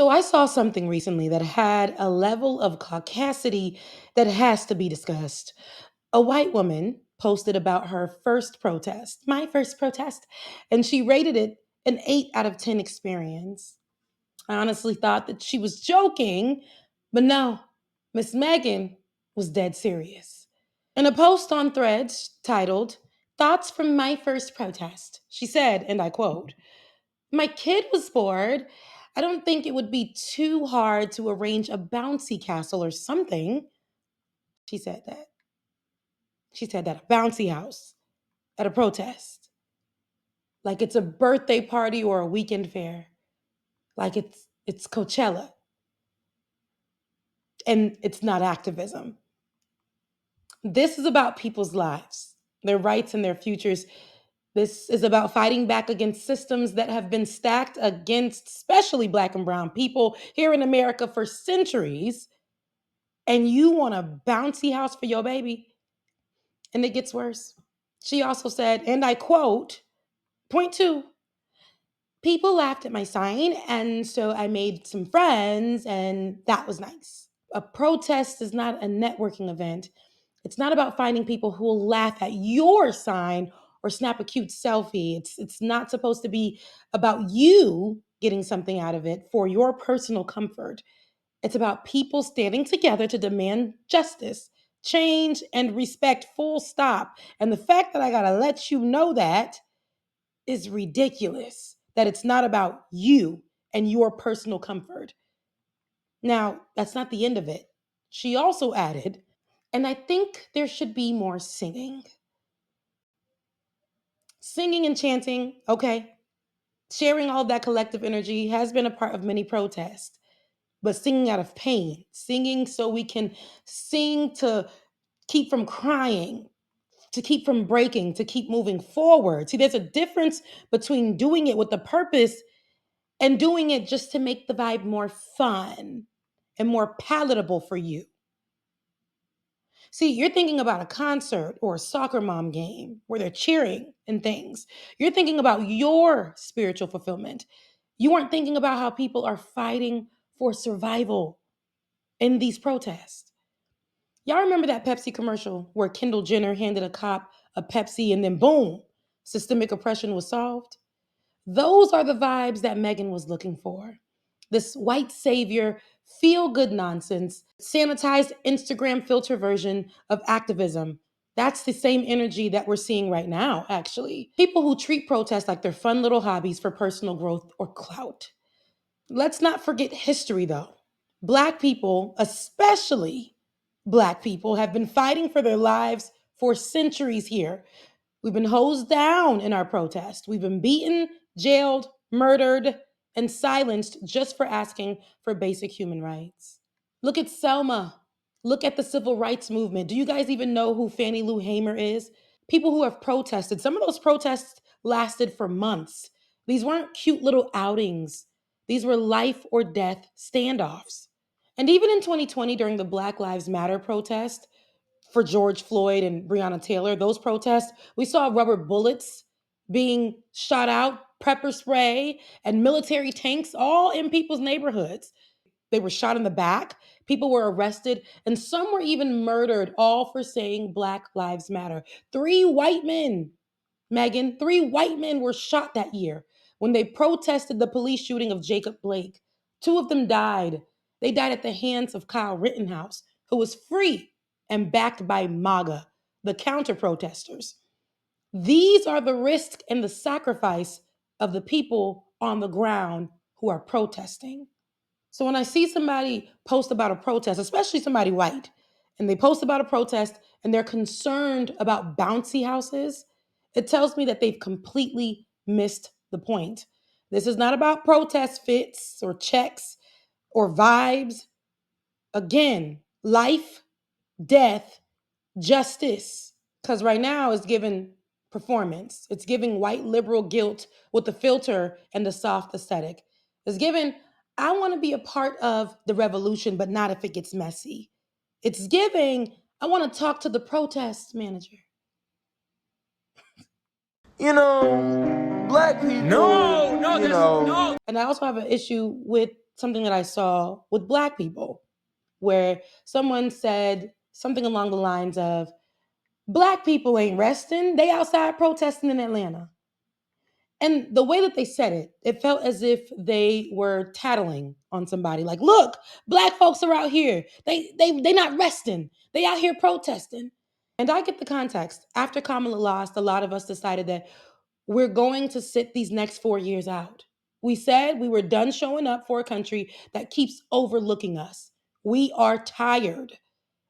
So I saw something recently that had a level of caucasity that has to be discussed. A white woman posted about her first protest, my first protest, and she rated it an 8 out of 10 experience. I honestly thought that she was joking, but no, Miss Megan was dead serious. In a post on Threads titled, Thoughts from My First Protest, she said, and I quote, My kid was bored. I don't think it would be too hard to arrange a bouncy castle or something. She said that. She said that a bouncy house at a protest, like it's a birthday party or a weekend fair, like it's Coachella, and it's not activism. This is about people's lives, their rights and their futures. This is about fighting back against systems that have been stacked against especially black and brown people here in America for centuries. And you want a bouncy house for your baby? And it gets worse. She also said, and I quote, point two, people laughed at my sign, and so I made some friends, and that was nice. A protest is not a networking event. It's not about finding people who will laugh at your sign or snap a cute selfie. It's not supposed to be about you getting something out of it for your personal comfort. It's about people standing together to demand justice, change, and respect, full stop. And the fact that I gotta let you know that is ridiculous, that it's not about you and your personal comfort. Now, that's not the end of it. She also added, and I think there should be more singing. Singing and chanting, okay. Sharing all that collective energy has been a part of many protests, but singing out of pain, singing so we can sing to keep from crying, to keep from breaking, to keep moving forward. See, there's a difference between doing it with a purpose and doing it just to make the vibe more fun and more palatable for you. See, you're thinking about a concert or a soccer mom game where they're cheering and things. You're thinking about your spiritual fulfillment. You aren't thinking about how people are fighting for survival in these protests. Y'all remember that Pepsi commercial where Kendall Jenner handed a cop a Pepsi and then boom, systemic oppression was solved? Those are the vibes that Megan was looking for. This white savior, feel good nonsense, sanitized Instagram filter version of activism. That's the same energy that we're seeing right now, actually. People who treat protests like they're fun little hobbies for personal growth or clout. Let's not forget history, though. Black people, especially Black people, have been fighting for their lives for centuries here. We've been hosed down in our protest. We've been beaten, jailed, murdered, and silenced just for asking for basic human rights. Look at Selma. Look at the civil rights movement. Do you guys even know who Fannie Lou Hamer is? People who have protested. Some of those protests lasted for months. These weren't cute little outings, these were life or death standoffs. And even in 2020, during the Black Lives Matter protest, for George Floyd and Breonna Taylor, those protests, we saw rubber bullets being shot out, pepper spray, and military tanks all in people's neighborhoods. They were shot in the back, people were arrested, and some were even murdered, all for saying Black Lives Matter. 3 white men, Megan, 3 white men were shot that year when they protested the police shooting of Jacob Blake. 2 of them died. They died at the hands of Kyle Rittenhouse, who was free and backed by MAGA, the counter protesters. These are the risk and the sacrifice of the people on the ground who are protesting. So when I see somebody post about a protest, especially somebody white, and they post about a protest and they're concerned about bouncy houses, it tells me that they've completely missed the point. This is not about protest fits or checks or vibes. Again, life, death, justice. Because right now it's given performance. It's giving white liberal guilt with the filter and the soft aesthetic. It's given, I want to be a part of the revolution, but not if it gets messy. It's giving, I want to talk to the protest manager. You know, black people, No, no, you there's know, no. And I also have an issue with something that I saw with Black people, where someone said something along the lines of, Black people ain't resting, they outside protesting in Atlanta. And the way that they said it, it felt as if they were tattling on somebody. Like, look, Black folks are out here. They not resting. They out here protesting. And I get the context. After Kamala lost, a lot of us decided that we're going to sit these next 4 years out. We said we were done showing up for a country that keeps overlooking us. We are tired.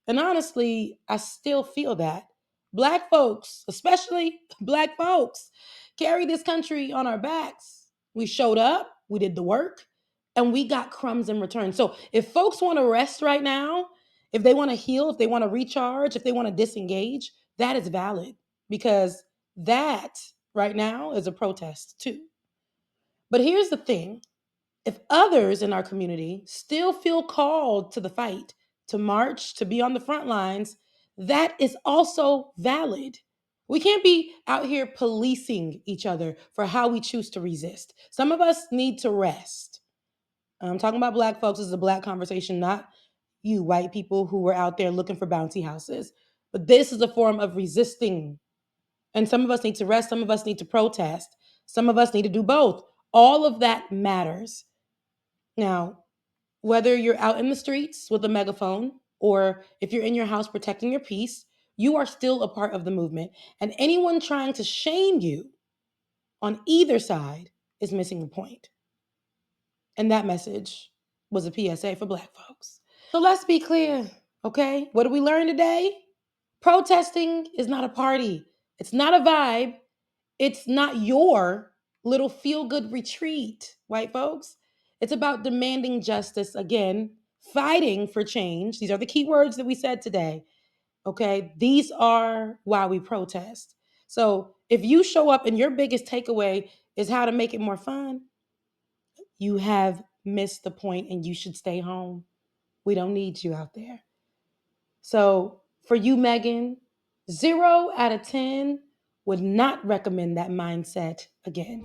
And honestly, I still feel that. Black folks, especially Black folks, carry this country on our backs. We showed up, we did the work, and we got crumbs in return. So if folks want to rest right now, if they want to heal, if they want to recharge, if they want to disengage, that is valid because that right now is a protest too. But here's the thing, if others in our community still feel called to the fight, to march, to be on the front lines, that is also valid. We can't be out here policing each other for how we choose to resist. Some of us need to rest. I'm talking about Black folks. This is a Black conversation, not you white people who were out there looking for bouncy houses. But this is a form of resisting. And some of us need to rest. Some of us need to protest. Some of us need to do both. All of that matters. Now, whether you're out in the streets with a megaphone or if you're in your house protecting your peace, you are still a part of the movement. And anyone trying to shame you on either side is missing the point. And that message was a PSA for Black folks. So let's be clear, okay? What did we learn today? Protesting is not a party, it's not a vibe, it's not your little feel good retreat, white folks. It's about demanding justice again, fighting for change. These are the key words that we said today. Okay. These are why we protest. So if you show up and your biggest takeaway is how to make it more fun, you have missed the point and you should stay home. We don't need you out there. So for you, Megan, 0 out of 10 would not recommend that mindset again.